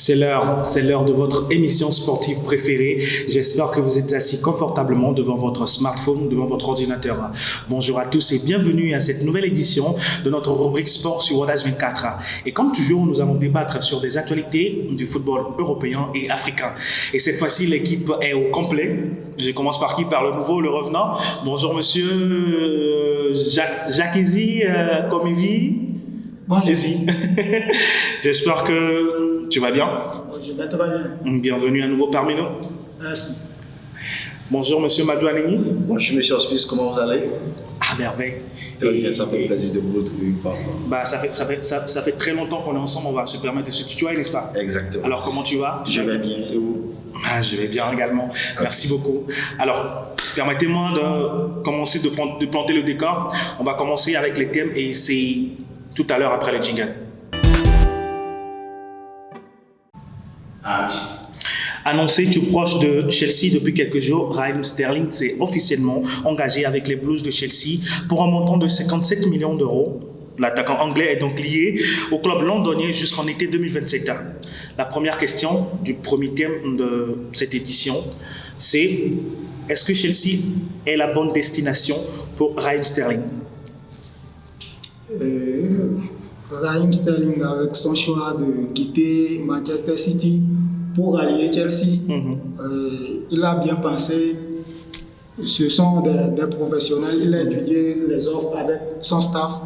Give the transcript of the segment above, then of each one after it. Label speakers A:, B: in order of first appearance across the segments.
A: C'est l'heure de votre émission sportive préférée. J'espère que vous êtes assis confortablement devant votre smartphone, devant votre ordinateur. Bonjour à tous et bienvenue à cette nouvelle édition de notre rubrique sport sur Wodage 24. Et comme toujours, nous allons débattre sur des actualités du football européen et africain. Et cette fois-ci, l'équipe est au complet. Je commence par qui? Par le nouveau, le revenant. Bonjour monsieur Jacques Easy, Comivi.
B: Bonjour.
A: J'espère que tu vas bien.
B: Je vais très bien.
A: Bienvenue à nouveau parmi nous.
B: Merci.
A: Bonjour monsieur Madou Aneni.
C: Bonjour monsieur Hospice, comment vous allez?
A: À merveille.
C: Très bien, ça fait plaisir de vous retrouver une fois.
A: Ça fait très longtemps qu'on est ensemble, on va se permettre de se tutoyer, n'est-ce pas?
C: Exactement.
A: Alors comment tu vas?
C: Je vais bien, et vous?
A: Je vais bien également, merci beaucoup. Alors, permettez-moi de commencer de planter le décor. On va commencer avec les thèmes et c'est tout à l'heure après le jingle. Annoncé tout proche de Chelsea depuis quelques jours, Raheem Sterling s'est officiellement engagé avec les Blues de Chelsea pour un montant de 57 millions d'euros. L'attaquant anglais est donc lié au club londonien jusqu'en été 2027. La première question du premier thème de cette édition, c'est est-ce que Chelsea est la bonne destination pour Raheem Sterling?
B: Raheem Sterling, avec son choix de quitter Manchester City pour aller Chelsea, il a bien pensé. Ce sont des professionnels. Il a étudié les offres avec son staff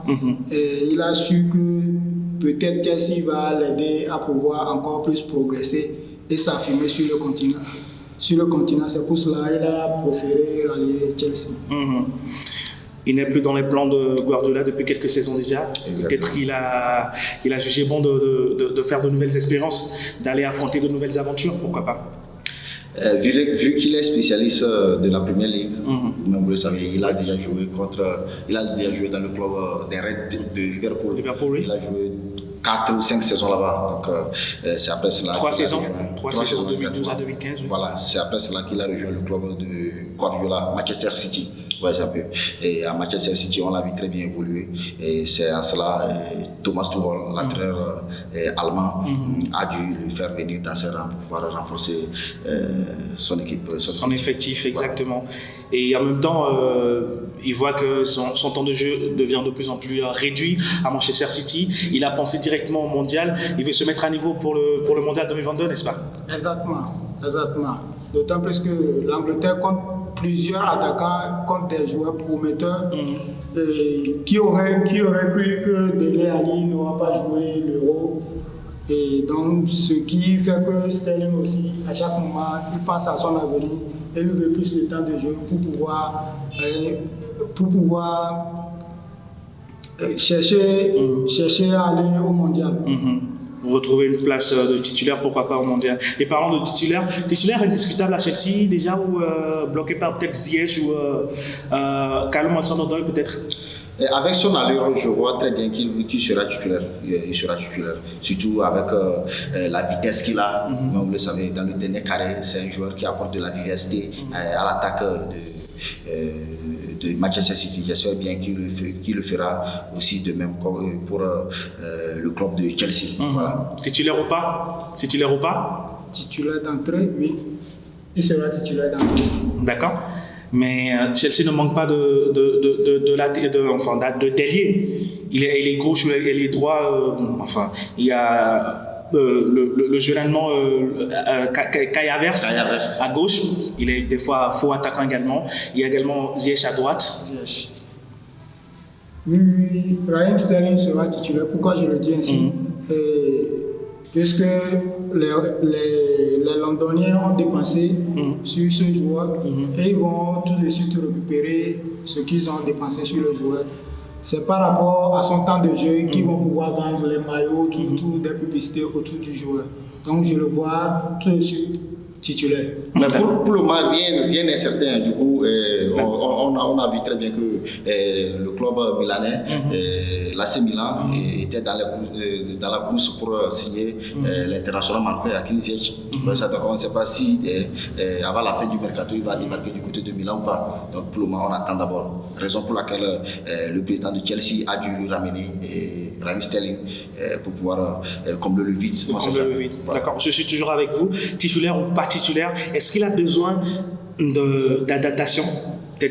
B: et il a su que peut-être Chelsea va l'aider à pouvoir encore plus progresser et s'affirmer sur le continent. Sur le continent, c'est pour cela qu'il a préféré aller Chelsea.
A: Il n'est plus dans les plans de Guardiola depuis quelques saisons déjà. Peut-être qu'il a jugé bon de faire de nouvelles expériences, d'aller affronter de nouvelles aventures, pourquoi pas.
C: Vu qu'il est spécialiste de la Première Ligue, même vous le savez, il a déjà joué dans le club des Reds de Liverpool.
A: Oui.
C: Il a joué 4 ou 5 saisons là-bas. Donc c'est après cela.
A: 3 saisons 2012 à 2015. Oui.
C: Voilà, c'est après cela qu'il a rejoint le club de Guardiola, Manchester City. Ouais, et à Manchester City, on l'a vu très bien évoluer. Et c'est à cela Thomas Tuchel, l'entraîneur allemand, a dû le faire venir dans ses rangs pour pouvoir renforcer son équipe.
A: Son effectif, exactement. Et en même temps, il voit que son temps de jeu devient de plus en plus réduit à Manchester City. Il a pensé directement au mondial. Il veut se mettre à niveau pour le mondial 2022, n'est-ce pas?
B: Exactement. D'autant plus que l'Angleterre compte plusieurs attaquants contre des joueurs prometteurs qui auraient cru que Dele Alli n'aura pas joué l'Euro. Et donc, ce qui fait que Sterling aussi, à chaque moment, il pense à son avenir et lui veut plus de temps de jeu pour pouvoir chercher à aller au mondial.
A: Retrouver une place de titulaire, pourquoi pas au mondial. Et parlant de titulaire indiscutable à Chelsea déjà ou bloqué par peut-être Ziyech ou Callum Hudson-Odoi peut-être.
C: Avec son allure, je vois très bien qu'il sera titulaire. Il sera titulaire, surtout avec la vitesse qu'il a. Vous le savez, dans le dernier carré, c'est un joueur qui apporte de la vivacité à l'attaque de Manchester City. J'espère bien qu'il le fera aussi de même pour le club de Chelsea. Voilà.
A: Titulaire ou pas?
B: Titulaire d'entrée, oui. Il sera titulaire d'entrée.
A: D'accord. Mais Chelsea ne manque pas de d'ailier. Il est gauche, il est droit. Il y a le jeune allemand Kai Havertz à gauche. Il est des fois faux attaquant également. Il y a également Ziyech à droite.
B: Oui, Raheem Sterling sera titulaire. Pourquoi je le dis ainsi? Puisque les Londoniens ont dépensé sur ce joueur et ils vont tout de suite récupérer ce qu'ils ont dépensé sur le joueur. C'est par rapport à son temps de jeu qu'ils vont pouvoir vendre les maillots, tout des publicités autour du joueur. Donc je le vois tout de suite titulaire.
C: Mais pour le moment, rien n'est certain. Du coup, on on a vu très bien que le club milanais, l'AC Milan, était dans la course pour signer l'international marqué à Ziyech. Donc on ne sait pas si avant la fin du mercato, il va débarquer du côté de Milan ou pas. Donc pour le moment, on attend d'abord. Raison pour laquelle le président de Chelsea a dû lui ramener Raheem Sterling pour pouvoir combler le vide.
A: Combler le vide. Voilà. D'accord, je suis toujours avec vous. Titulaire ou pas titulaire, est-ce qu'il a besoin d'adaptation?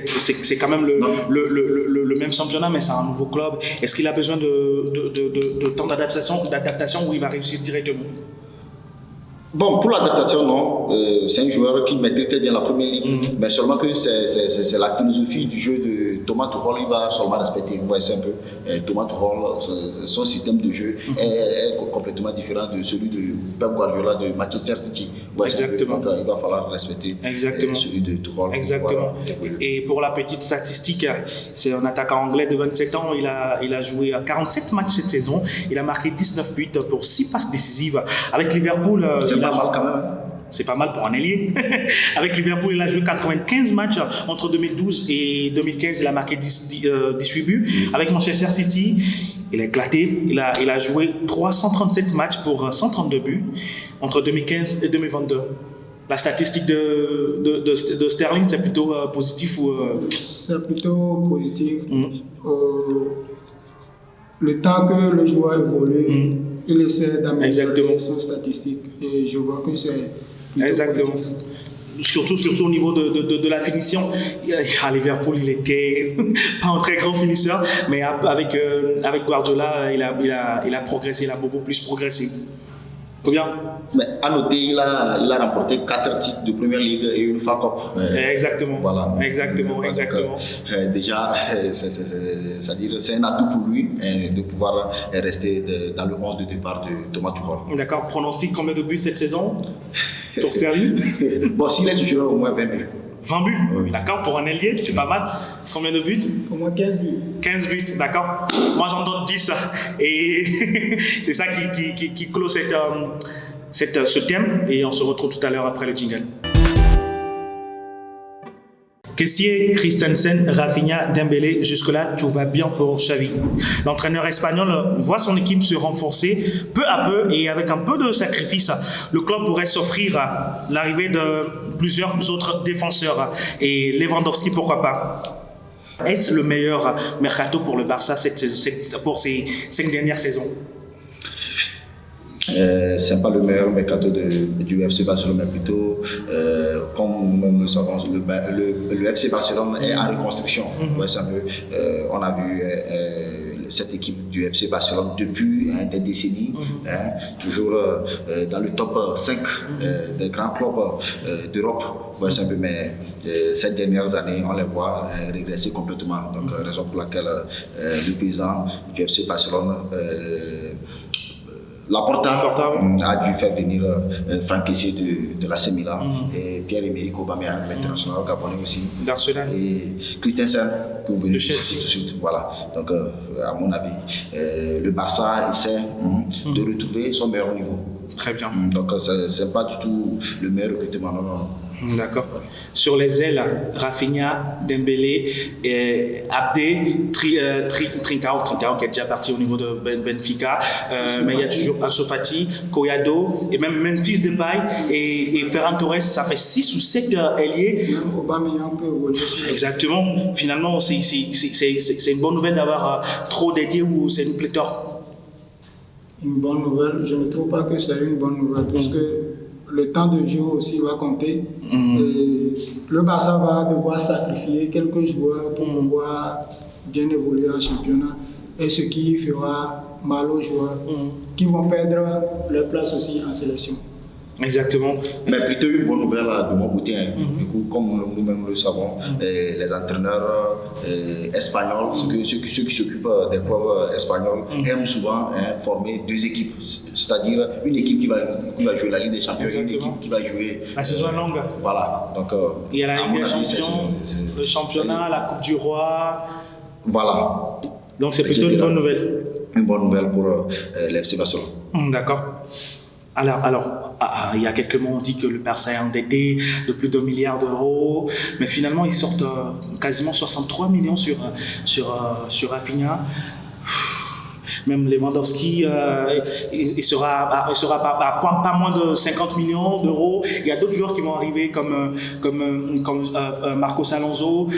A: C'est quand même le même championnat, mais c'est un nouveau club. Est-ce qu'il a besoin de temps d'adaptation où il va réussir directement?
C: Bon, pour l'adaptation, non. C'est un joueur qui maîtrise très bien la première ligue, mais seulement que c'est la philosophie du jeu de Thomas Tuchel, il va seulement respecter. Vous voyez, c'est un peu Thomas Tuchel, son système de jeu est complètement différent de celui de Pep Guardiola de Manchester City. Voyez, exactement. Donc, il va falloir respecter celui de Tuchel.
A: Exactement. Et pour la petite statistique, c'est un attaquant anglais de 27 ans. Il a joué 47 matchs cette saison. Il a marqué 19 buts pour 6 passes décisives. Avec Liverpool,
C: c'est pas mal quand même.
A: C'est pas mal pour un ailier. Avec Liverpool, il a joué 95 matchs entre 2012 et 2015. Il a marqué 18 buts. Avec Manchester City, il a éclaté. Il a joué 337 matchs pour 132 buts entre 2015 et 2022. La statistique de Sterling, c'est plutôt positif ou
B: C'est plutôt positif. Le temps que le joueur évolue, il essaie d'améliorer son statistique. Et je vois que c'est
A: exactement. Surtout au niveau de la finition. À Liverpool, il était pas un très grand finisseur, mais avec Guardiola, il a progressé, il a beaucoup plus progressé. Combien?
C: Mais à noter, il a remporté 4 titres de Première Ligue et une FA Cup.
A: Exactement.
C: Voilà.
A: Exactement.
C: Déjà, c'est un atout pour lui de pouvoir rester dans le 11 de départ de Thomas Tuchel.
A: D'accord. Pronostic combien de buts cette saison pour Sterling?
C: Bon, s'il est titulaire, au moins 20 buts.
A: 20 buts,
C: oui.
A: D'accord, pour un ailier, c'est pas mal. Combien de buts?
B: Au moins 15 buts.
A: 15 buts, d'accord. Moi, j'en donne 10. Et c'est ça qui clôt ce thème. Et on se retrouve tout à l'heure après le jingle. Kessié, Christensen, Rafinha, Dembélé, jusque-là, tout va bien pour Xavi. L'entraîneur espagnol voit son équipe se renforcer peu à peu et avec un peu de sacrifice. Le club pourrait s'offrir l'arrivée de plusieurs autres défenseurs et Lewandowski, pourquoi pas. Est-ce le meilleur mercato pour le Barça pour ces 5 dernières saisons?
C: C'est pas le meilleur mercato du FC Barcelone, mais plutôt, comme nous le savons, le FC Barcelone est en reconstruction. Ouais, on a vu cette équipe du FC Barcelone depuis des décennies, toujours dans le top 5 des grands clubs d'Europe. Ouais, mais ces dernières années, on les voit régresser complètement. Donc, raison pour laquelle le président du FC Barcelone Laporta a dû faire venir Franck Kessié de l'AC Milan et Pierre-Emerick Aubameyang, l'international gabonais aussi.
A: d'Arsenal.
C: Et Christensen, que vous venez
A: de Chelsea.
C: tout de suite. Voilà. Donc, à mon avis, le Barça essaie de retrouver son meilleur niveau.
A: Très bien.
C: Donc, ce n'est pas du tout le meilleur recrutement. Non.
A: D'accord. Sur les ailes, Rafinha, Dembélé, Abdé, Trincao qui est déjà parti au niveau de Benfica, mais il y a toujours Ansu Fati, Collado et même Memphis Depay et Ferran Torres. Ça fait 6 ou 7 ailiers.
B: Même Aubameyang peut évoluer.
A: Exactement. Finalement, c'est une bonne nouvelle d'avoir trop d'ailiers ou c'est une pléthore.
B: Une bonne nouvelle. Je ne trouve pas que c'est une bonne nouvelle parce que le temps de jeu aussi va compter. Et le Barça va devoir sacrifier quelques joueurs pour pouvoir bien évoluer en championnat. Et ce qui fera mal aux joueurs qui vont perdre leur place aussi en sélection.
A: Exactement.
C: Mais plutôt une bonne nouvelle de mon côté. Du coup, comme nous-mêmes le savons, les entraîneurs espagnols, ceux qui s'occupent des clubs espagnols, aiment souvent former 2 équipes. C'est-à-dire une équipe qui va jouer la Ligue des Champions et une équipe qui va jouer...
A: La saison est longue.
C: Voilà. Donc,
A: il y a la Ligue des Champions, le championnat, la Coupe du Roi.
C: Voilà.
A: Donc c'est plutôt une bonne nouvelle.
C: Une bonne nouvelle pour l'FC Barcelone.
A: D'accord. Il y a quelques mois, on dit que le Barça est endetté de plus de 1 milliard d'euros, mais finalement, ils sortent quasiment 63 millions sur Rafinha. Même Lewandowski, il sera pas moins de 50 millions d'euros. Il y a d'autres joueurs qui vont arriver comme Marcos Alonso,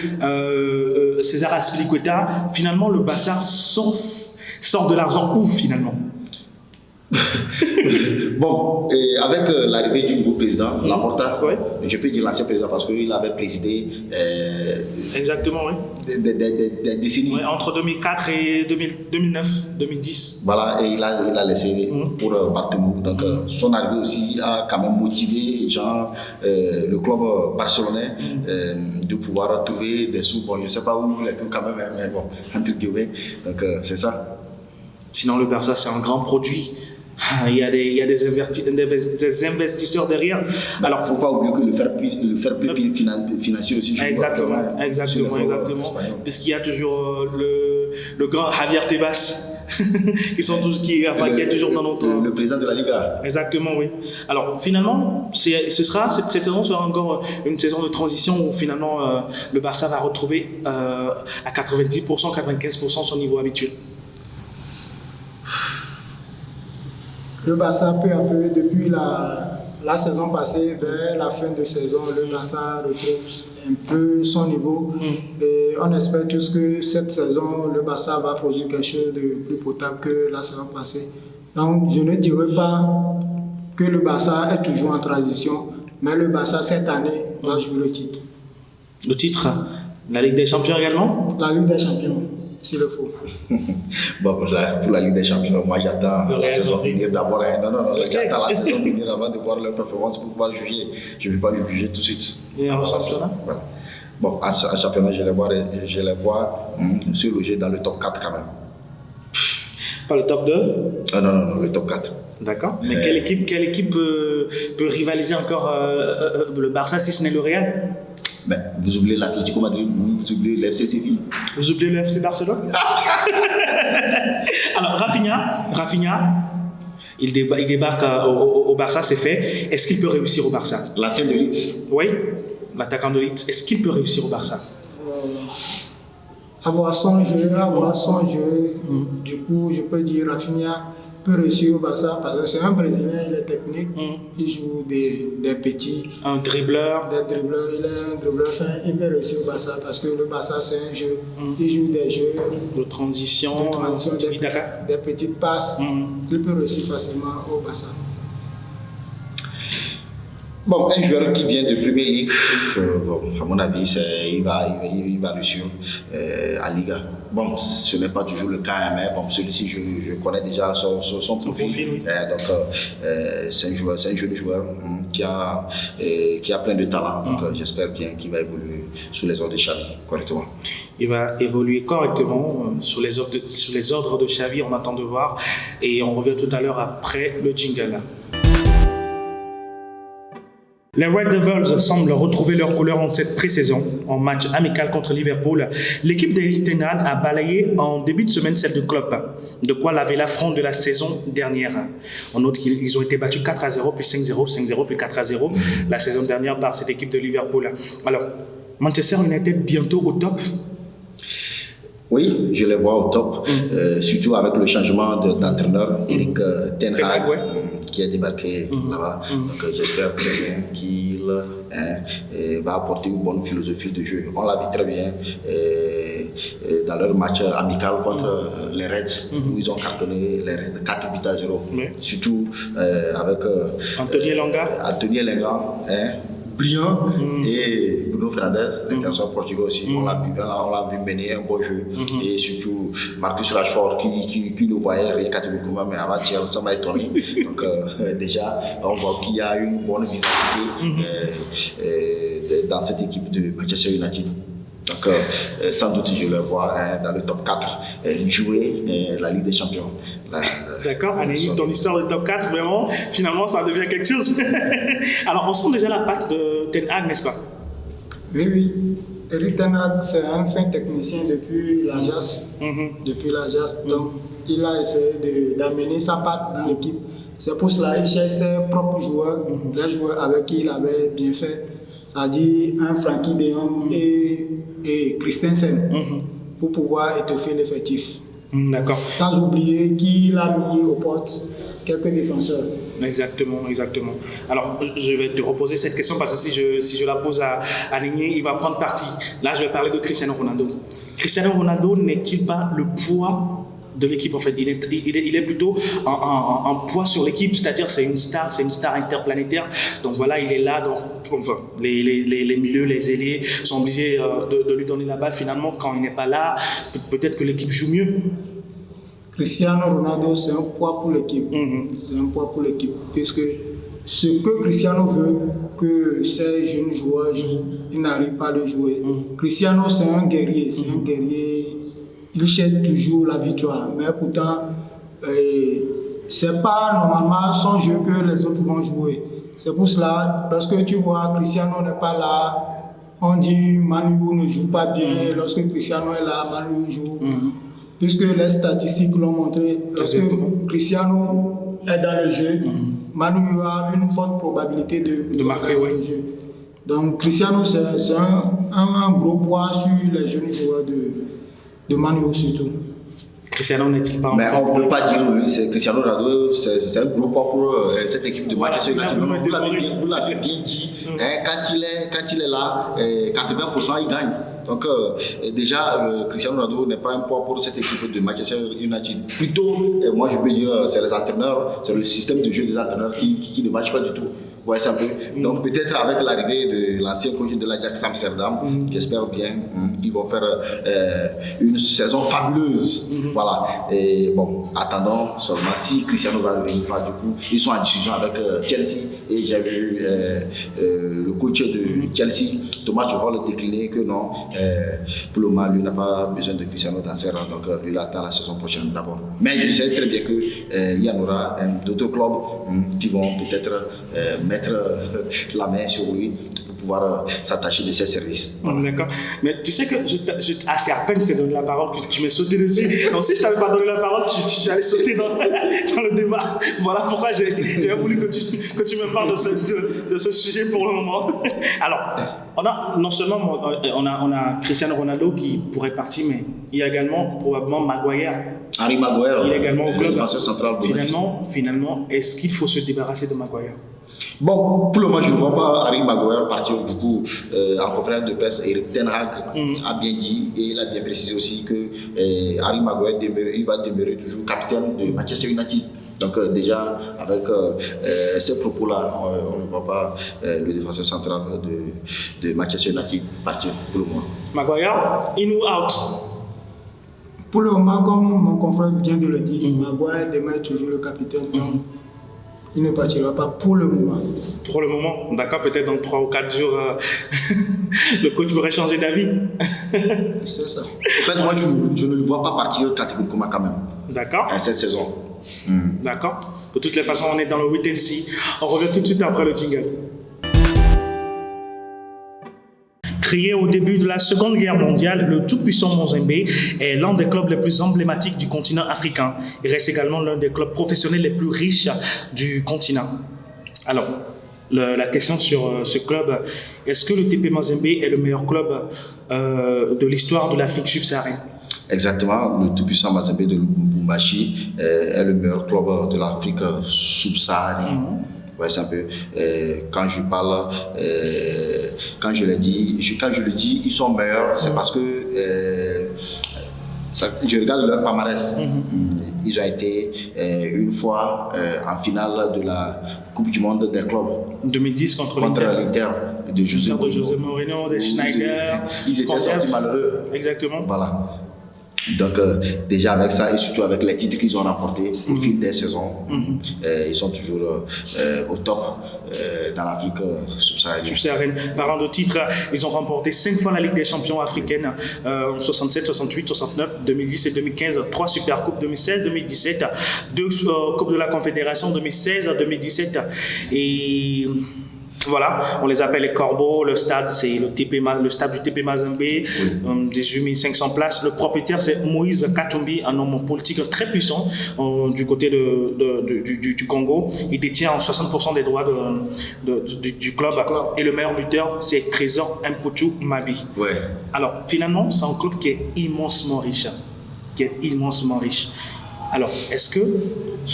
A: César Azpilicueta. Finalement, le Barça sort de l'argent où finalement?
C: Bon, et avec l'arrivée du nouveau président, Laporta,
A: ouais.
C: Je peux dire l'ancien président parce qu'il avait présidé
A: exactement, oui.
C: Des décennies.
A: Ouais, entre 2004 et 2009, 2010.
C: Voilà, et il a laissé pour Bartomeu. Donc, son arrivée aussi a quand même motivé le club barcelonais de pouvoir trouver des sous. Bon, je ne sais pas où les trucs quand même, mais bon, entre guillemets. Donc, c'est ça.
A: Sinon, le Barça, c'est un grand produit. Il y a des investisseurs derrière.
C: Alors, il ne faut pas oublier que le fair play financier aussi joue.
A: Exactement. Puisqu'il y a toujours le grand Javier Tebas qui est toujours dans notre...
C: Le président de la Liga.
A: Exactement, oui. Alors, finalement, cette saison sera encore une saison de transition où finalement le Barça va retrouver à 90%, 95% son niveau habituel.
B: Le Barça, peu à peu, depuis la saison passée, vers la fin de saison, le Barça retrouve un peu son niveau. Et on espère tous que cette saison, le Barça va produire quelque chose de plus potable que la saison passée. Donc, je ne dirais pas que le Barça est toujours en transition, mais le Barça, cette année, va jouer le titre.
A: Le titre? La Ligue des Champions également?
B: La Ligue des Champions. S'il le faut.
C: Bon, pour la Ligue des Champions, moi j'attends la saison finir d'abord. J'attends la saison finir avant de voir leur performance pour pouvoir juger. Je ne vais pas le juger tout de suite.
A: Et en championnat?
C: Voilà. Bon, en championnat, je les vois se loger dans le top 4 quand même.
A: Pas le top 2?
C: Non, le top 4.
A: D'accord. Mais quelle équipe peut rivaliser encore le Barça si ce n'est le Real?
C: Mais vous oubliez l'Atlético Madrid, vous oubliez l'FC Séville.
A: Vous oubliez le FC Barcelone? Alors, Rafinha, il débarque au Barça, c'est fait. Est-ce qu'il peut réussir au Barça?
C: L'ancien de Leeds.
A: Oui, l'attaquant de Leeds. Est-ce qu'il peut réussir au Barça?
B: Avoir son jeu. Du coup, je peux dire Rafinha peut réussir au Barça parce que c'est un Brésilien, il est technique, il joue des petits.
A: Un dribbleur.
B: Il est un dribbleur fin, il peut réussir au Barça parce que le Barça c'est un jeu. Il joue des jeux
A: de transition,
B: des petites passes. Il peut réussir facilement au Barça.
C: Bon, un joueur qui vient de Premier League, à mon avis, il va réussir à Liga. Bon, ce n'est pas toujours le cas, mais bon, celui-ci, je connais déjà son profil.
A: Oui.
C: Donc, c'est un jeune joueur qui a plein de talent. Donc, j'espère bien qu'il va évoluer sous les ordres de Xavi correctement.
A: Il va évoluer correctement sous les ordres de Xavi, on attend de voir. Et on revient tout à l'heure après le jingle. Les Red Devils semblent retrouver leur couleur en cette pré-saison. En match amical contre Liverpool, l'équipe d'Erik ten Hag a balayé en début de semaine celle de Klopp, de quoi laver l'affront de la saison dernière. On note qu'ils ont été battus 4-0, puis 5-0, 5-0, puis 4-0 la saison dernière par cette équipe de Liverpool. Alors, Manchester United bientôt au top?
C: Oui, je les vois au top, surtout avec le changement d'entraîneur, Erik ten Hag, qui est débarqué là-bas. Donc j'espère bien qu'il va apporter une bonne philosophie de jeu. On l'a vu très bien dans leur match amical contre les Reds, où ils ont cartonné les Reds 4-0. Surtout avec Anthony Elanga. Brillant et Bruno Fernandes, l'international portugais aussi, on l'a vu mener un beau jeu et surtout Marcus Rashford qui ne voyait rien catégoriquement, mais avant-hier ça m'a étonné. Donc déjà on voit qu'il y a une bonne vivacité dans cette équipe de Manchester United. Donc sans doute je le vois dans le top 4 jouer la Ligue des Champions.
A: D'accord, Anélie, ton histoire de top 4, vraiment, finalement ça devient quelque chose. Alors on sent déjà la patte de ten Hag, n'est-ce pas?
B: Oui. Erik ten Hag, c'est un fin technicien depuis l'Ajax. Donc il a essayé d'amener sa patte dans l'équipe. C'est pour cela qu'il cherche ses propres joueurs, les joueurs avec qui il avait bien fait, c'est-à-dire un Frankie de Jong et Christensen, pour pouvoir étoffer l'effectif.
A: D'accord.
B: Sans oublier qu'il a mis aux portes quelques défenseurs.
A: Exactement. Alors, je vais te reposer cette question parce que si je la pose à Aligné, il va prendre parti. Là, je vais parler de Cristiano Ronaldo. Cristiano Ronaldo n'est-il pas le poids de l'équipe en fait? Il est plutôt en poids sur l'équipe, c'est-à-dire c'est une star interplanétaire. Donc voilà, il est là. Donc, enfin, les milieux, les ailiers sont obligés de lui donner la balle. Finalement, quand il n'est pas là, peut-être que l'équipe joue mieux.
B: Cristiano Ronaldo, c'est un poids pour l'équipe. C'est un poids pour l'équipe, puisque ce que Cristiano veut que ces jeunes joueurs jouent, ils n'arrivent pas à le jouer. Cristiano, c'est un guerrier. Il cherche toujours la victoire, mais pourtant, c'est pas normalement son jeu que les autres vont jouer. C'est pour cela, lorsque tu vois Cristiano n'est pas là, on dit Manu ne joue pas bien. Lorsque Cristiano est là, Manu joue. Puisque les statistiques l'ont montré, lorsque Cristiano est dans le jeu, Manu a une forte probabilité de marquer le jeu. Donc Cristiano, c'est un gros poids sur les jeunes joueurs de Manu surtout.
A: Cristiano n'est-il pas en
C: Mais on ne peut pas dire oui, c'est Cristiano Ronaldo, c'est un gros poids pour cette équipe de Manchester United. Vous l'avez bien dit, quand il est là, 80% il gagne. Donc déjà, Cristiano Ronaldo n'est pas un poids pour cette équipe de Manchester United. Plutôt, moi je peux dire, c'est les entraîneurs, c'est le système de jeu des entraîneurs qui ne matche pas du tout. Ouais, c'est un peu. Donc peut-être avec l'arrivée de l'ancien coach de l'Ajax Amsterdam, j'espère bien qu'ils vont faire une saison fabuleuse. Voilà. Et bon, attendons seulement si Cristiano va revenir pas. Du coup, ils sont en discussion avec Chelsea et j'ai vu le coach de Chelsea, Thomas Tuchel, décliner que non, pour le moment, lui n'a pas besoin de Cristiano dans ses rangs. Donc lui, il attend la saison prochaine d'abord. Mais je sais très bien qu'il y en aura d'autres clubs qui vont peut-être mettre la main sur lui pour pouvoir s'attacher de ses services.
A: Voilà. D'accord. Mais tu sais que c'est à peine que je t'ai donné la parole que tu m'es sauté dessus. Donc si je ne t'avais pas donné la parole, tu allais sauter dans le débat. Voilà pourquoi j'ai voulu que tu me parles de ce sujet pour le moment. Alors, non seulement on a Cristiano Ronaldo qui pourrait partir, mais il y a également probablement Maguire.
C: Harry Maguire.
A: Il est également au club.
C: Central,
A: finalement, est-ce qu'il faut se débarrasser de Maguire?
C: Bon, pour le moment, je ne vois pas Harry Maguire partir. Du coup, en conférence de presse, Erik ten Hag a bien dit et il a bien précisé aussi que Harry Maguire il va demeurer toujours capitaine de Manchester United. Donc déjà, avec ces propos-là, on ne voit pas le défenseur central de Manchester United partir pour le moment.
A: Maguire, in ou out?
B: Pour le moment, comme mon confrère vient de le dire, Maguire demeure toujours le capitaine. Il ne partira pas pour le moment.
A: Pour le moment, d'accord, peut-être dans 3 ou 4 jours, le coach pourrait changer d'avis.
B: C'est ça.
C: En fait, moi, je ne le vois pas partir catégoriquement quand même.
A: D'accord.
C: Cette saison.
A: D'accord. De toutes les façons, on est dans le wait and see. On revient tout de suite après le jingle. Créé au début de la Seconde Guerre mondiale, le tout-puissant Mazembe est l'un des clubs les plus emblématiques du continent africain. Il reste également l'un des clubs professionnels les plus riches du continent. Alors, la question sur ce club, est-ce que le TP Mazembe est le meilleur club de l'histoire de l'Afrique subsaharienne?
C: Exactement, le tout-puissant Mazembe de Lubumbashi est le meilleur club de l'Afrique subsaharienne. Ouais, c'est un peu. Quand je parle, quand je le dis, ils sont meilleurs, c'est parce que je regarde leur palmarès. Ils ont été une fois en finale de la Coupe du Monde des clubs.
A: 2010 contre
C: l'Inter de
A: José Mourinho, de Schneider.
C: Ils étaient sortis malheureux.
A: Exactement.
C: Voilà. Donc déjà avec ça et surtout avec les titres qu'ils ont remportés au fil des saisons, ils sont toujours au top dans l'Afrique subsaharienne.
A: Parlant de titres, ils ont remporté 5 fois la Ligue des champions africaine en 67, 68, 69, 2010 et 2015, 3 Super Coupes 2016, 2017, 2 Coupes de la Confédération 2016, 2017 et Voilà, on les appelle les corbeaux. Le stade, c'est le stade du TP Mazembe, 18 500 places. Le propriétaire, c'est Moïse Katumbi, un homme politique très puissant du côté du Congo. Il détient 60% des droits du club. Et le meilleur buteur, c'est Trésor Mputu Mavi.
C: Ouais.
A: Alors, finalement, c'est un club qui est immensement riche. Alors, est-ce que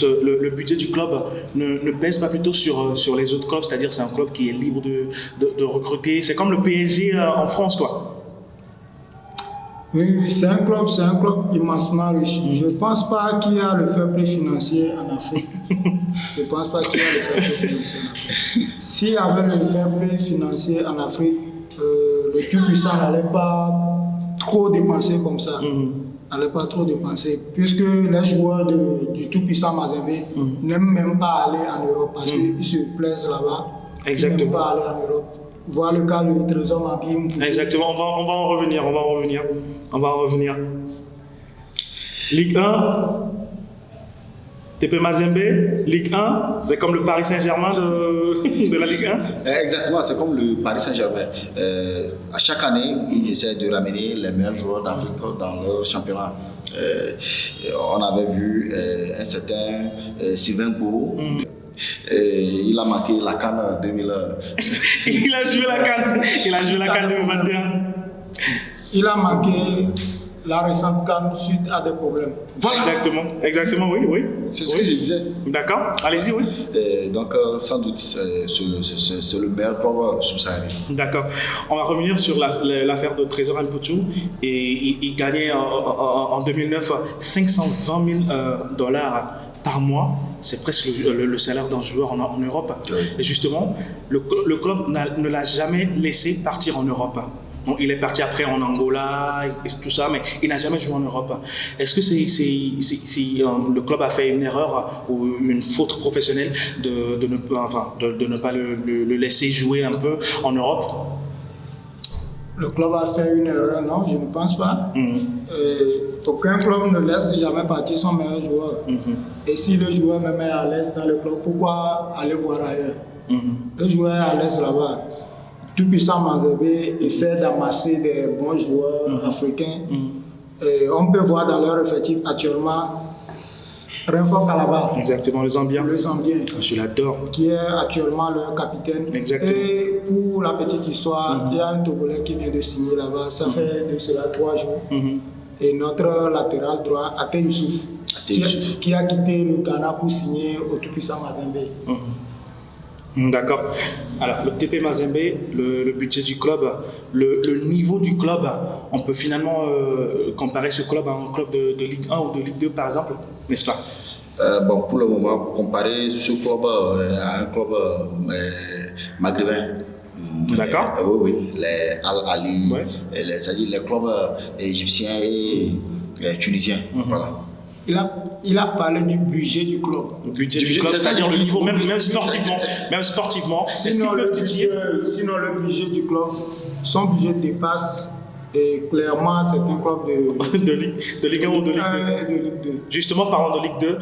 A: le budget du club ne pèse pas plutôt sur les autres clubs? C'est-à-dire c'est un club qui est libre de recruter. C'est comme le PSG en France, quoi.
B: Oui, c'est un club immensement riche. Je ne pense pas qu'il y a le fair play financier en Afrique. S'il y avait le fair play financier en Afrique, le tout-puissant n'allait pas trop dépenser comme ça. Puisque les joueurs du tout-puissant Mazembe n'aiment même pas aller en Europe parce qu'ils se plaisent là-bas.
A: Exactement.
B: Ils n'aiment pas aller en Europe. Voir le cas du Trésor Mabi.
A: Exactement, on va en revenir. Ligue 1, TP Mazembe, Ligue 1, c'est comme le Paris Saint-Germain de la Ligue 1.
C: Exactement, c'est comme le Paris Saint-Germain. À chaque année, ils essaient de ramener les meilleurs joueurs d'Afrique dans leur championnat. On avait vu un certain Sylvain Bourreau. Il a marqué la CAN 2000.
A: Il a joué la CAN 2021.
B: Il a marqué la récente CAN suite à des problèmes.
C: Voilà.
A: Exactement, oui.
C: C'est ce que je disais.
A: D'accord, allez-y, oui.
C: Donc, sans doute, c'est le meilleur club subsaharien.
A: D'accord. On va revenir sur l'affaire de Trésor Mputu. Et il gagnait en 2009 $520 000 par mois. C'est presque le salaire d'un joueur en Europe.
C: Oui.
A: Et justement, le club ne l'a jamais laissé partir en Europe. Bon, il est parti après en Angola et tout ça, mais il n'a jamais joué en Europe. Est-ce que le club a fait une erreur ou une faute professionnelle de ne pas le laisser jouer un peu en Europe?
B: Le club a fait une erreur, non, je ne pense pas. Aucun club ne laisse jamais partir son meilleur joueur. Et si le joueur me met à l'aise dans le club, pourquoi aller voir ailleurs? Le joueur est à l'aise là-bas. Tout-puissant Mazembe essaie d'amasser des bons joueurs africains. Et on peut voir dans leur effectif actuellement Renfort Kalaba.
A: Exactement, le Zambien. Je l'adore.
B: Qui est actuellement leur capitaine.
A: Exactement.
B: Et pour la petite histoire, il y a un Togolais qui vient de signer là-bas. Ça fait de cela 3 jours. Et notre latéral droit, Ate Youssouf, qui a quitté le Ghana pour signer au tout-puissant Mazembe.
A: D'accord. Alors, le TP Mazembe, le budget du club, le niveau du club, on peut finalement comparer ce club à un club de Ligue 1 ou de Ligue 2, par exemple, n'est-ce pas?
C: Pour le moment, comparer ce club à un club maghrébin.
A: D'accord.
C: Oui, les Al-Ali, c'est-à-dire les clubs égyptiens et tunisiens. Voilà.
B: Il a parlé du budget du club.
A: Budget du club, c'est-à-dire le niveau, même sportivement.
B: Sinon, le budget du club, son budget dépasse clairement certains clubs
A: de Ligue 1 ou de Ligue 2. Justement, parlant de Ligue 2,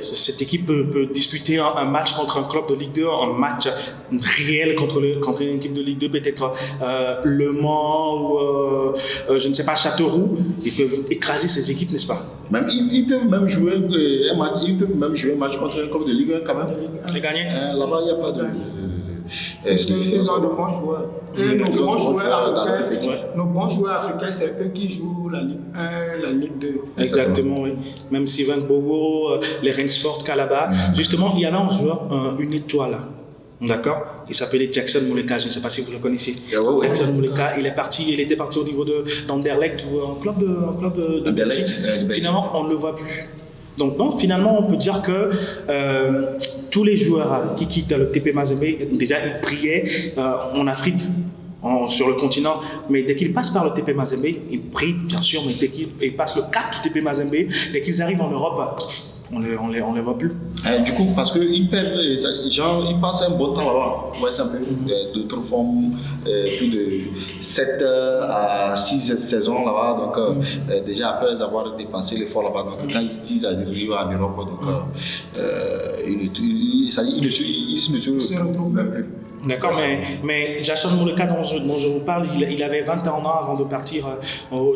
A: cette équipe peut disputer un match contre un club de Ligue 2, un match réel contre une équipe de Ligue 2, peut-être Le Mans ou je ne sais pas, Châteauroux. Ils peuvent écraser ces équipes, n'est-ce pas?
C: Ils peuvent même jouer un match contre un club de Ligue 1 quand même.
A: Et gagner.
C: Là-bas, il n'y a pas de...
B: Parce qu'ils ont de bons joueurs. Et nos bons joueurs africains, c'est eux qui jouent la Ligue 1, la Ligue 2.
A: Exactement, oui. Même Sylvain Bogo, les Rainsford Kalaba. Justement, il y avait un joueur, une étoile. D'accord? Il s'appelait Jackson Muleka, je ne sais pas si vous le connaissez. Jackson Muleka, il était parti au niveau d'Anderlecht ou un club de Belgique. Finalement, on ne le voit plus. Donc, finalement, on peut dire que tous les joueurs qui quittent le TP Mazembe, déjà, ils brillaient en Afrique, sur le continent, mais dès qu'ils passent par le TP Mazembe, ils brillent, bien sûr, mais dès qu'ils passent le cap du TP Mazembe, dès qu'ils arrivent en Europe, on les voit plus.
C: Du coup, parce qu'ils perdent, ils passent un bon temps là-bas. Ouais, c'est un peu d'autres formes, plus de 7 à 6 saisons là-bas. Donc, déjà après avoir dépensé l'effort là-bas, donc quand ils arrivent en Europe, donc, ils ne se retrouvent même plus.
A: D'accord, mais Jason Muleka dont je vous parle, il avait 21 ans avant de partir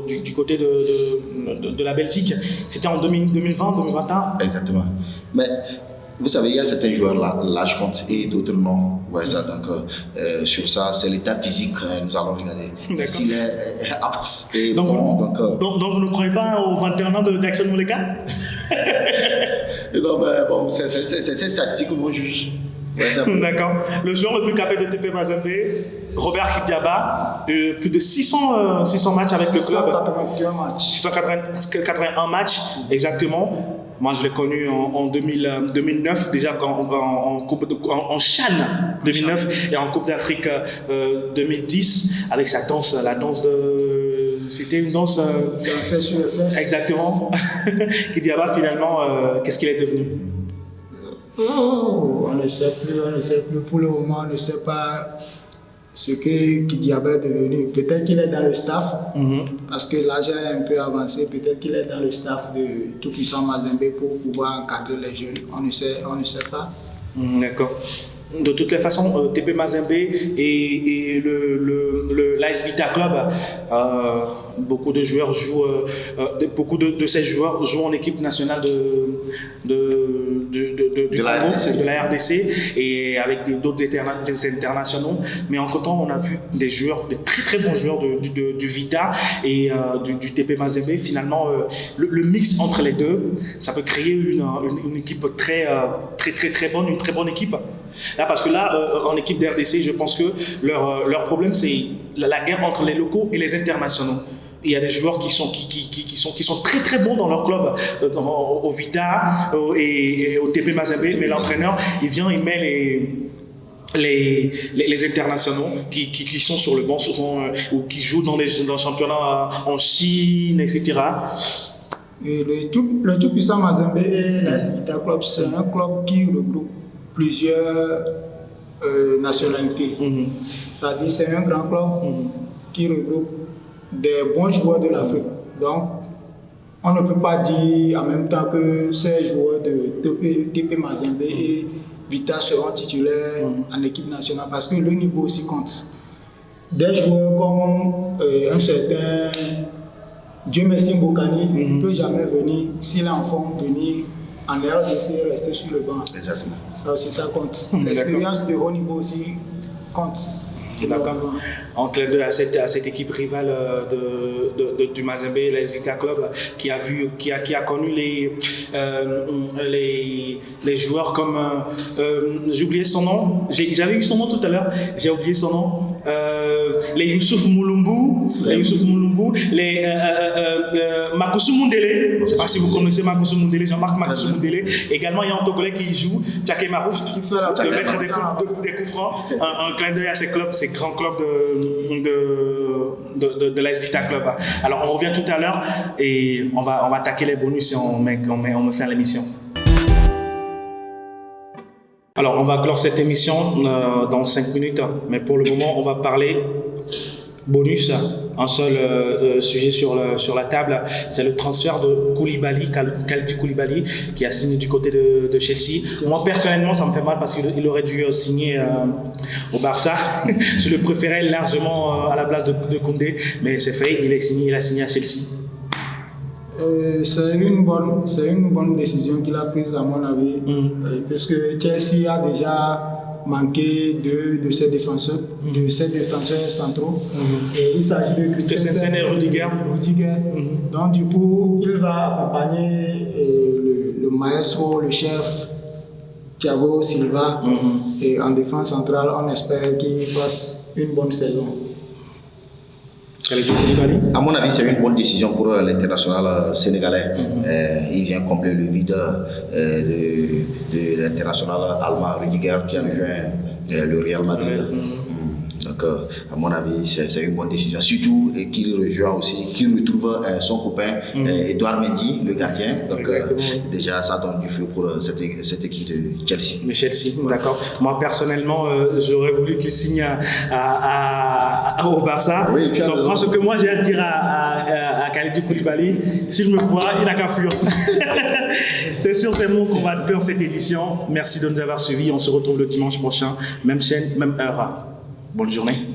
A: du côté de la Belgique. C'était en 2020, 2021.
C: Exactement. Mais vous savez, il y a certains joueurs là, l'âge compte et d'autres non. Ouais, ça, donc, sur ça, c'est l'état physique, nous allons regarder. S'il est apte et
A: donc,
C: bon.
A: Donc, vous ne croyez pas aux 21 ans de Jackson Muleka?
C: Non, mais bon, c'est ces statistiques qu'on juge. Ouais,
A: d'accord. Le joueur le plus capé de TP Mazembe, Robert Kidiaba, plus de 600 matchs avec le club.
B: 681 matchs.
A: 681 matchs, exactement. Moi, je l'ai connu en 2009, déjà en Chan 2009 et en Coupe d'Afrique 2010, avec sa danse, la danse de... C'était une danse...
B: Danser sur les fesses.
A: Exactement. Kidiaba, finalement, qu'est-ce qu'il est devenu?
B: On ne sait plus. Pour le moment, on ne sait pas ce que Kidiaba est devenu. Peut-être qu'il est dans le staff, parce que l'âge est un peu avancé. Peut-être qu'il est dans le staff de Tout-Puissant Mazembe pour pouvoir encadrer les jeunes. On ne sait pas.
A: D'accord. De toutes les façons, TP Mazembe et l'AS Vita Club, beaucoup de joueurs jouent, beaucoup de ces joueurs jouent en équipe nationale de la RDC et avec d'autres internationaux. Mais entre-temps, on a vu des joueurs, des très très bons joueurs du Vita et du TP Mazembe. Finalement, le mix entre les deux, ça peut créer une équipe très bonne, une très bonne équipe. Là, parce que là, en équipe d'RDC, je pense que leur problème, c'est la guerre entre les locaux et les internationaux. Il y a des joueurs qui sont très très bons dans leur club, au Vita et au TP Mazembe, mais l'entraîneur, il vient, il met les internationaux qui sont sur le banc souvent, ou qui jouent dans le championnat en Chine, etc.
B: Et le Tout-Puissant Mazembe et la Vita Club, c'est un club qui regroupe plusieurs nationalités. C'est-à-dire c'est un grand club qui regroupe des bons joueurs de l'Afrique. Donc, on ne peut pas dire en même temps que ces joueurs de TP Mazembe et Vita seront titulaires en équipe nationale parce que le niveau aussi compte. Des joueurs comme un certain Dieu merci Mbokani ne peut jamais venir, s'il est en forme, venir en RDC, rester sur le banc.
C: Exactement.
B: Ça aussi, ça compte. L'expérience de haut niveau aussi compte.
A: D'accord. En clin d'œil à cette équipe rivale du Mazembe, l'AS Vita Club, qui a connu les joueurs comme j'ai oublié son nom. J'avais eu son nom tout à l'heure. J'ai oublié son nom. Les Youssouf Moulumbu, les Makousou Mundele. Je ne sais pas si vous connaissez Makousou Mundele, Jean-Marc Makousou Mundele. Également, il y a un Togolais qui joue, Tchaké Marouf, le maître des coups francs. Un clin d'œil à ces clubs, ces grands clubs de l'AS Vita Club. Alors, on revient tout à l'heure et on va attaquer les bonus et on me fait l'émission. Alors, on va clore cette émission dans 5 minutes, mais pour le moment, on va parler bonus. Un seul sujet sur la table, c'est le transfert de Koulibaly, Kalidou Koulibaly, qui a signé du côté de Chelsea. Moi, personnellement, ça me fait mal parce qu'il aurait dû signer au Barça. Je le préférais largement à la place de Koundé, mais c'est fait, il a signé à Chelsea.
B: C'est une bonne décision qu'il a prise à mon avis, puisque Chelsea a déjà manqué de ses défenseurs, centraux. Et il s'agit de
A: Christensen et Rudiger.
B: Donc du coup, il va accompagner le maestro, le chef Thiago Silva. Et en défense centrale, on espère qu'il fasse une bonne saison.
C: À mon avis, c'est une bonne décision pour l'international sénégalais. Il vient combler le vide de l'international allemand Rudiger qui a rejoint le Real Madrid. Donc, Donc, à mon avis, c'est une bonne décision. Surtout qu'il rejoint aussi, qu'il retrouve son copain Edouard Mendy, le gardien. Donc, déjà, ça donne du feu pour cette équipe de Chelsea.
A: De Chelsea, d'accord. Moi, personnellement, j'aurais voulu qu'il signe au Barça.
C: Oui,
A: donc, moi, ce que moi j'ai à dire à Kalidou Koulibaly, s'il me voit, il n'a qu'à fuir. C'est sur ces mots qu'on va clore cette édition. Merci de nous avoir suivis. On se retrouve le dimanche prochain, même chaîne, même heure. Bonne journée.